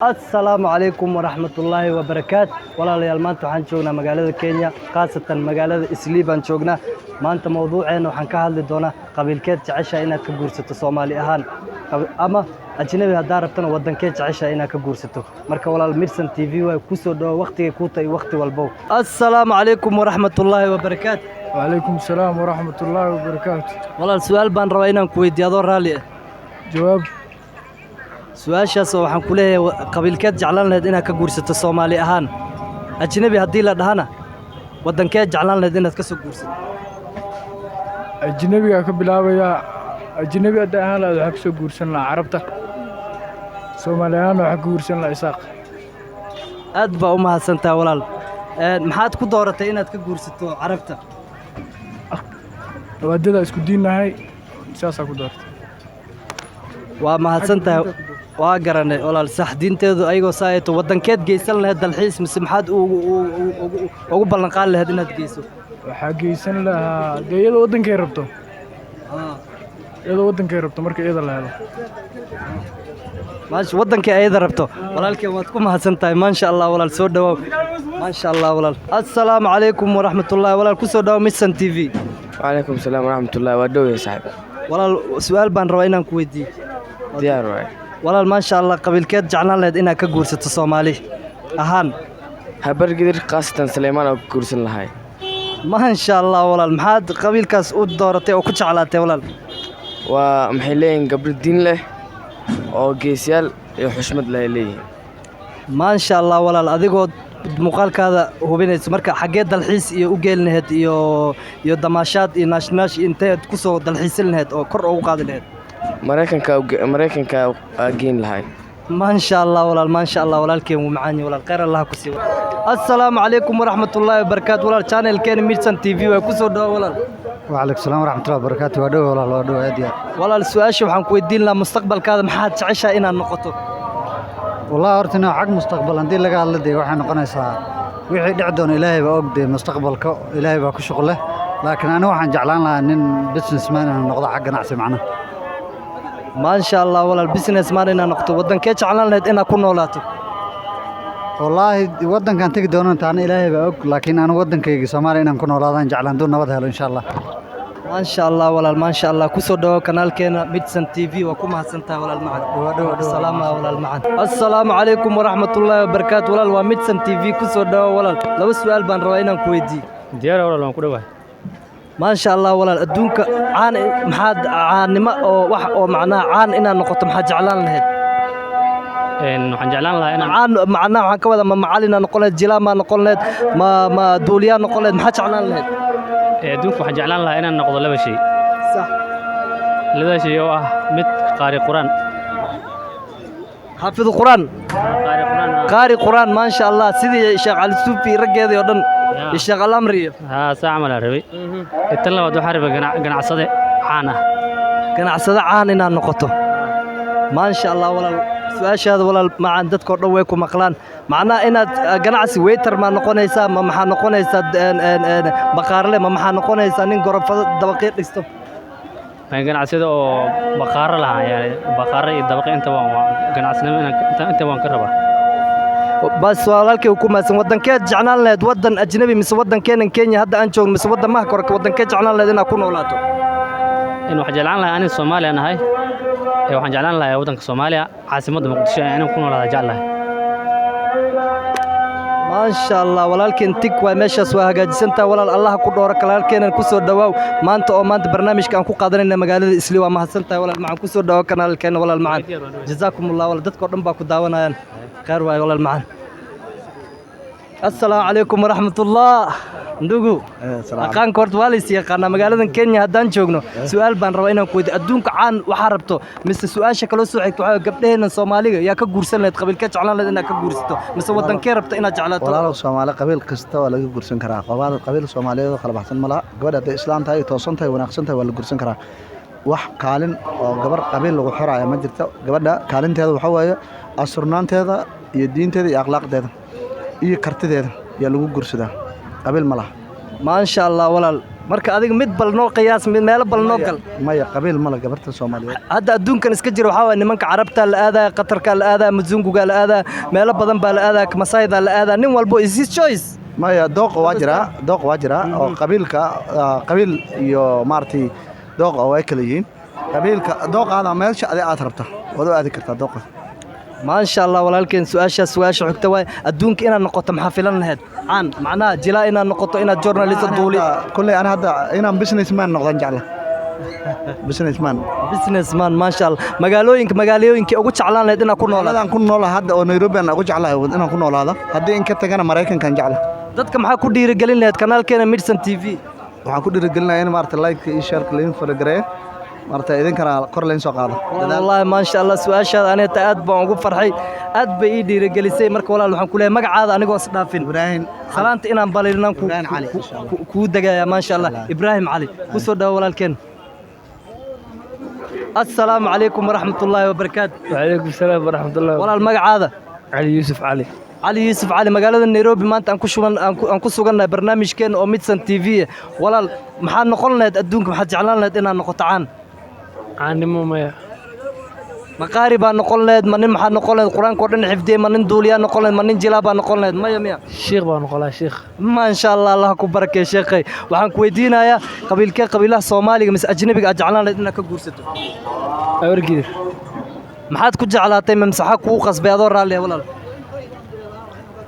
السلام عليكم ورحمة الله وبركاته walaalayaal maanta waxaan joognaa magaalada Kenya qaasatan magaalada Islii baan joognaa maanta mowduuceena waxaan ka hadli doonaa qabiilkeed jecesha inaad ka guursato Soomaali ahaan ama ajnabi hadaa rabtana wadankeed jecesha inaad ka guursato marka walaal Mirsan TV way ku soo dhaw waqtiga ku tahay waqti walbo السلام عليكم ورحمة الله وبركاته وعليكم السلام ورحمة الله وبركاته walaal su'aal baan rabaa inaan ku weydiiyo adoo raali ah جواب su'aashaas waxaan ku leeyahay qabiilkeed jeclaan lahayd inaad ka guursato Soomaali ahaan ajnabi hadii la dhahana wadankeed jeclaan lahayd inaad ka soo guursato أجنبي كبلاويا أجنبي أداها لا حكسو جورسن لا عربته سوماليان وحكو جورسن لا إساق aad baa u mahadsantahay walaal maxaad ku dooratay inaad ka guursato carabta وددا اسكو دينهاي ساسا كدورت waa mahadsantahay waa garanay walaal sax diinteedu ayagoo saayeeto wadankeed geysan lahayd dalxiis mise maxaad ugu ballan qaad lahayd inaad geyso waxaa geysan lahaa dee iyada wadankay rabto iyada wadankay rabto marka iyada la helo maash wadankii ayada rabto walaalkeen waad ku mahadsantahay maasha Allah walaal soo dhawow maasha Allah walaal assalaamu calaykum waraxmatullaahi walaal ku soo dhawow Mirsan TV وعليكم السلام ورحمة الله ودو يا صاحب walaal su'aal baan rabaa inaan ku weydiiyo ديار واي walaal maasha Allah qabiilkeed jeclaan lahayd inaad ka guursato Soomaali ahaan هبر قدر قاسة سليمان أو كورسن لهاي maasha Allah walaal maxaad qabiilkaas u dooratay oo ku jeclaatay walaal ومحلين قبل الدين له أو جيسيال يحشمد له ليه maasha Allah walaal adigoo muuqaalkaada hubinayso marka xageed dalxiis iyo u geelinayd iyo damaashaad iyo naashnash inteed ku soo dalxiisin lahayd oo kor ugu qaadi lahayd مريكان كا جين لهاي maasha Allah walaal maasha Allah walaalkeen wuu macaan yahay walaal khayr Allah ku siiyo assalaamu calaykum waraxmatullaahi wabarakaatu walaal channelkeena Mirsan TV way ku soo dhaw walaal وعليكم السلام ورحمة الله وبركاته ودو والله ودو أديا walaal su'aasha waxaan ku weydiin lahaa mustaqbalkaada maxaad jeceshaa inaad noqoto والله أرتنا حق مستقبل عندي لقى الله دي وحنا قناصا وحي دعدون إلهي بأقدي مستقبلك إلهي بأكو شغله لكن أنا وحن جعلان لها إن بزنس مان نقضى حق نعسي معنا maasha Allah walaal business man inaad noqoto wadankeed jeclaan lahayd inaad ku noolaato والله ودن كان تيجي دون أنت أنا إلهي بأق لكن أنا ودن كي سماري إن كنا ولا جعلان دون نبض إن شاء الله maasha Allah walaal maasha Allah ku soo dhaw kanaalkeena Mirsan TV waa ku mahadsantahay walaal macaan salaam walaal macaan assalaamu calaykum waraxmatullaahi wabarakaatu walaal waa Mirsan TV ku soo dhaw walaal laba su'aal baan rabaa inaan ku weydiiyo ديار ولا لون كده maasha Allah walaal adduunka caan maxaad caanimo oo wax oo macnaa caan inaad noqoto maxaad jeclaan lahayd waxaan jeclaan lahaa inaan caan macnaa waxaan ka wada ma macallin noqon lahayd jilaan ma noqon lahayd ma duuliyaa noqon lahayd maxaad jeclaan lahayd adduunka waxaan jeclaan lahaa inaan noqdo laba shay sax labada shay oo ah mid qaari quraan xaafid quraan qaari quraan qaari quraan maasha Allah sidii Sheekh Ali Suufi raggeedii oo dhan iyo Sheekh Al-Amri haa saa camal aan rabay inta labaad waxaan rabay ganacsade caan ah ganacsade caan inaad noqoto maasha Allah walaal su'aashaada walaal macaan dadka oo dhan way ku maqlaan macnaa inaad ganacsi waiter ma noqonaysaa ma maxaa noqonaysaa baqaarle ma maxaa noqonaysaa nin gorofada dabaqii dhisto ma ganacsade oo baqaaro lahaa yani baqaaro iyo dabaqi inta waan ganacsanimo inta waan ka rabaa bas walaalkay ku maasan wadankeed jeclaan lahayd wadan ajnabi mise wadankeena Kenya hadda aan joogno mise wadan ma korka wadankeed jeclaan lahayd inaad ku noolaato in wax jeclaan lahaa aniga Soomaaliya nahay waxaan jeclaan lahaa wadanka Soomaaliya caasimadda Muqdisho inaan ku noolaado jeclaan maasha Allah walaalkeen tig waa meeshaas waa hagaajisantaa walaal Allah ku dhooro kanaalkeena ku soo dhawaaw maanta barnaamijka aan ku qaadanayna magaalada Islii waa mahadsantahay walaal macaan ku soo dhawo kanaalkeena walaal macaan jazaakumullah walaal dadka oo dhan baa ku daawanayaan khayr waay walaal macaan assalaamu calaykum waraxmatullah ndugu aqaanka horta waa la is yaqaanaa magaaladan Kenya haddaan joogno su'aal baan rabaa inaan ku weydiiyo adduunka caan waxaa rabto mise su'aasha kala soo xigto waxaa gabdhaheena Soomaaliga yaa ka guursan lahayd qabiilka jeclaan lahayd inaad ka guursato mise wadankee rabto inaad jeclaato walaalow Soomaali qabiil kasta waa laga guursan karaa qabiil Soomaaliyeed oo kala baxsan malaha gabadha hadday Islaam tahay toosan tahay wanaagsan tahay waa la guursan karaa wax kaalin oo gabar qabiil lagu xiraayo ma jirto gabadha kaalinteeda waxa waaye asurnaanteeda iyo diinteeda iyo akhlaaqdeeda iyo kartideeda yaa lagu guursadaa qabiil malaha maasha Allah walaal marka adiga mid bal noo qiyaas mid meel bal noo gal maya qabiil ma la gabarta Soomaaliyeed hadda adduunkan iska jira waxa way nimanka carabta la aadaa qatarka la aadaa muzunguga la aadaa meelo badan baa la aadaa masaayda la aadaa nin walbo is his choice maya dooq waa jira oo qabiilka qabiil iyo maartay dooq oo ay kala yihiin qabiilka dooqaada meesha aad rabta wada aadi kartaa dooqa ما شاء الله walaalkeen su'aasha xigta way adduunka inaad noqoto maxaa filan lahayd aan macnaha jilaa inaad noqoto inaad journalist duuli kulli ana hadda inaan businessman noqdan jecla businessman ma sha Allah magaalooyinka ugu jeclaan lahayd inaad ku noolaato aan ku noolaa hadda oo Nairobi aan ugu jeclahay inaan ku noolaado haddii in ka tagana Mareykanka jecla dadka maxaa ku dhiirigelin lahayd kanaalkeena Midsan TV waxaan ku dhiirigelinayaa in maarta like iyo share leen fargareeyo marta idinkana kor leen soo qaado wallahi ma sha Allah su'aashaada anita aad baan ugu farxay aad bay ii dhiirigelisay marka walaal waxaan ku leeyahay magacaada anigoo is dhaafin Ibrahim salaanta inaan baliirnaan ku dagaya ma sha Allah Ibrahim Ali ku soo dhaw walaalkeen assalaamu calaykum waraxmatullaahi wabarakaatu وعليكم السلام ورحمة الله walaal magacaada علي يوسف علي علي يوسف علي magaalada Nairobi maanta aan ku sugannahay barnaamijkeen oo Midsan TV walaal maxaad noqon lahayd adduunka maxaad jeclaan lahayd inaad noqoto caan caanimo maya maqaari baa noqon lahayd ma nin maxaad noqon lahayd quraanka oo dhan xifdiyay ma nin duuliyaa noqon lahayd ma nin jilaa baa noqon lahayd maya sheekh baan noqolaa sheekh ma insha Allah Allah ku barakeeyo sheekhay waxaan ku weydiinayaa qabiilaha Soomaaliga mise ajnabiga aad jeclaan lahayd inaad ka guursato awargidir maxaad ku jeclaatay mamsaxa kugu qasbay adoo raalli walaal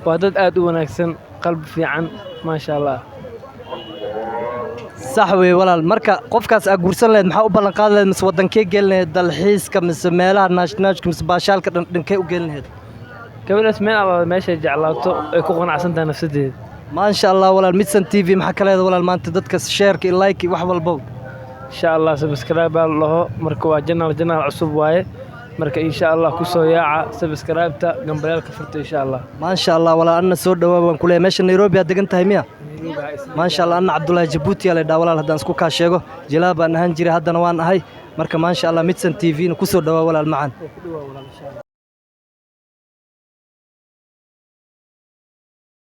waa dad aad u wanaagsan qalbi fiican ma sha Allah صح وي walaal marka qofkaas aad guursan lahayd maxaa u ballan qaadi lahayd mise wadankee gelin lahayd dalxiiska mise meelaha naashnaashka mise baashaalka dhankee u gelin lahayd gabadhaas meel alla meesha jeclaato ay ku qanacsan tahay nafsadeeda ما شاء الله walaal Midsan TV maxaa kale walaal maanta dadka share iyo like wax walba insha Allah subscribe laho marka waa channel cusub waaye marka insha Allah ku soo yaaca subscribe-ta gambalaalka furta insha Allah ما شاء الله walaal anna soo dhawaad waan ku leeyahay meesha Nairobi aad degan tahay miya ما شاء الله أنا عبد الله جبوتي على داولال هذا نسكو كاشيغو جلاب أنا هنجري هذا نوان أهي مركا ما شاء الله Midsan TV نكسر دوا ولا المعان